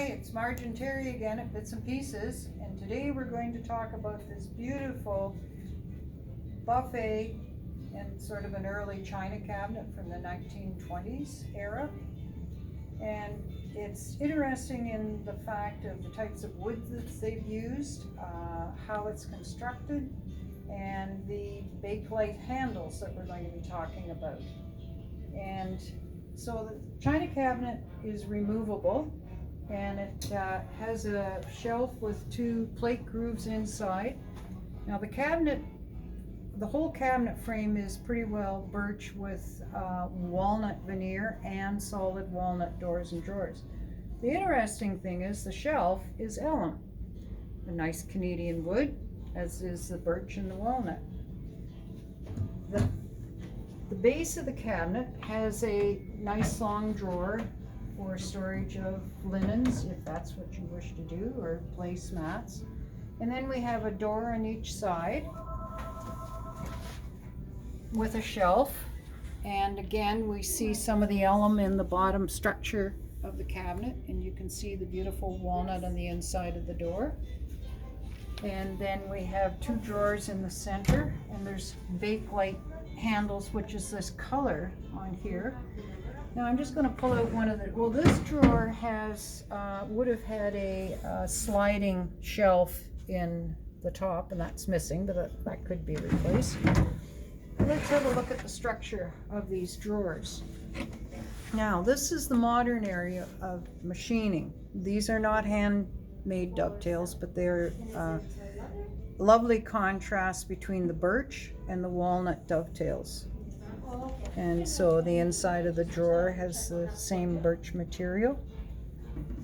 Hi, it's Marge and Terry again at Bits and Pieces, and today we're going to talk about this beautiful buffet and sort of an early china cabinet from the 1920s era. And it's interesting in the fact of the types of wood that they've used, how it's constructed, and the bakelite handles that we're going to be talking about. And so the china cabinet is removable, and it has a shelf with two plate grooves inside. Now the whole cabinet frame is pretty well birch with walnut veneer and solid walnut doors and drawers. The interesting thing is the shelf is elm, a nice Canadian wood, as is the birch and the walnut. The base of the cabinet has a nice long drawer for storage of linens, if that's what you wish to do, or placemats. And then we have a door on each side with a shelf. And again, we see some of the elm in the bottom structure of the cabinet, and you can see the beautiful walnut on the inside of the door. And then we have two drawers in the center, and there's bakelite handles, which is this color on here. Now I'm just going to pull out one of the, well, this drawer has, would have had a sliding shelf in the top, and that's missing, but that could be replaced. Let's have a look at the structure of these drawers. Now this is the modern area of machining. These are not handmade dovetails, but they're lovely contrast between the birch and the walnut dovetails. And so the inside of the drawer has the same birch material,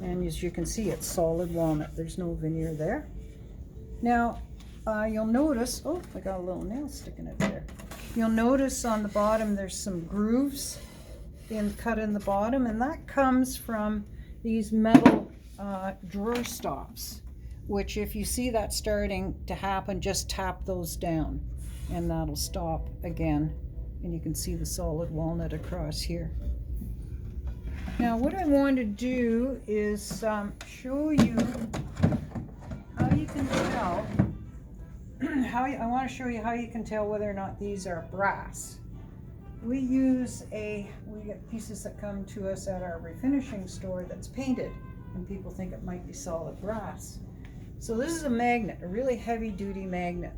and as you can see, it's solid walnut. There's no veneer there. Now you'll notice, oh, I got a little nail sticking out there. You'll notice on the bottom there's some grooves cut in the bottom, and that comes from these metal drawer stops, which if you see that starting to happen, just tap those down and that'll stop again. And you can see the solid walnut across here. Now what I want to do is show you how you can tell, I want to show you how you can tell whether or not these are brass. We get pieces that come to us at our refinishing store that's painted, and people think it might be solid brass. So this is a magnet, a really heavy duty magnet.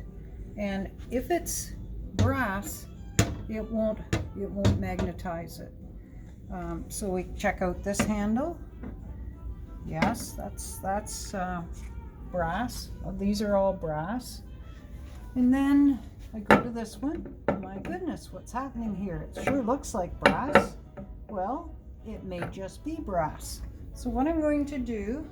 And if it's brass, it won't magnetize it. So we check out this handle. Yes, that's brass. These are all brass. And then I go to this one. My goodness, what's happening here? It sure looks like brass. Well, it may just be brass. So what I'm going to do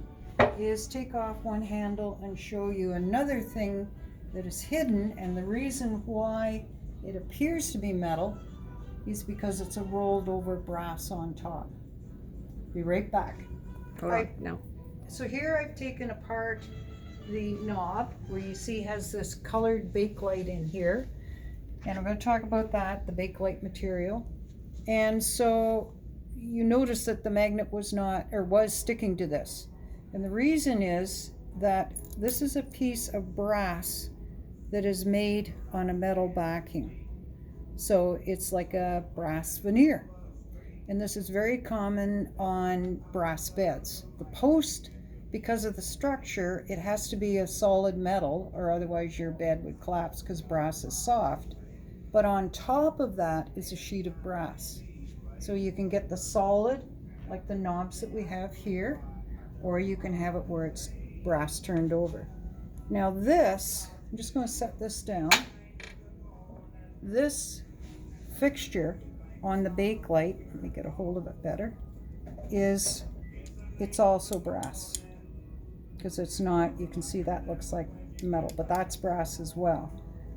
is take off one handle and show you another thing that is hidden, and the reason why it appears to be metal is because it's a rolled over brass on top. Be right back. Hold on, no. So here I've taken apart the knob, where you see has this colored bakelite in here, and I'm going to talk about that, the bakelite material. And so you notice that the magnet was sticking to this, and the reason is that this is a piece of brass that is made on a metal backing. So it's like a brass veneer. And this is very common on brass beds. The post, because of the structure, it has to be a solid metal, or otherwise your bed would collapse because brass is soft. But on top of that is a sheet of brass. So you can get the solid, like the knobs that we have here, or you can have it where it's brass turned over. Now this, I'm just going to set this down. This fixture on the bakelite, let me get a hold of it better, it's also brass, because it's not, you can see that looks like metal, but that's brass as well.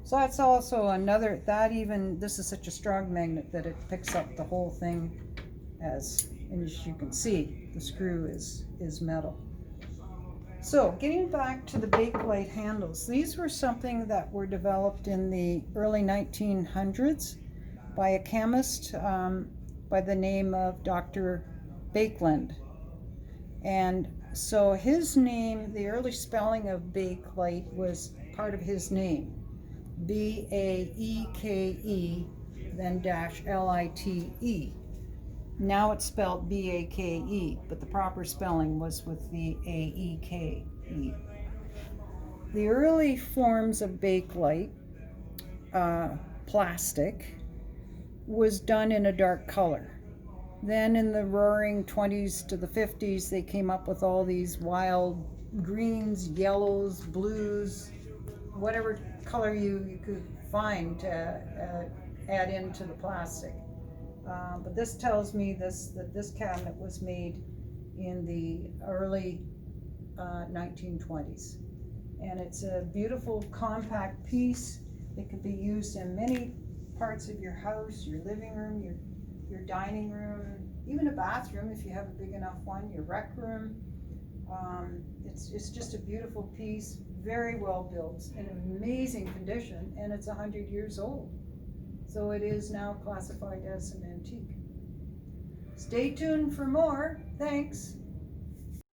So that's also another, this is such a strong magnet that it picks up the whole thing, and as you can see, the screw is metal. So getting back to the bakelite handles, these were something that were developed in the early 1900s by a chemist by the name of Dr. Baekeland. And So his name, the early spelling of bakelite was part of his name. Baeke, then dash Lite. Now it's spelled Bake, but the proper spelling was with the Aeke. The early forms of bakelite, plastic, was done in a dark color. Then in the roaring 20s to the 50s, they came up with all these wild greens, yellows, blues, whatever color you could find to add into the plastic. But this tells me that this cabinet was made in the early 1920s. And it's a beautiful compact piece. It could be used in many parts of your house, your living room, your dining room, even a bathroom if you have a big enough one, your rec room. It's just a beautiful piece, very well built, in amazing condition, and it's 100 years old. So it is now classified as an antique. Stay tuned for more. Thanks.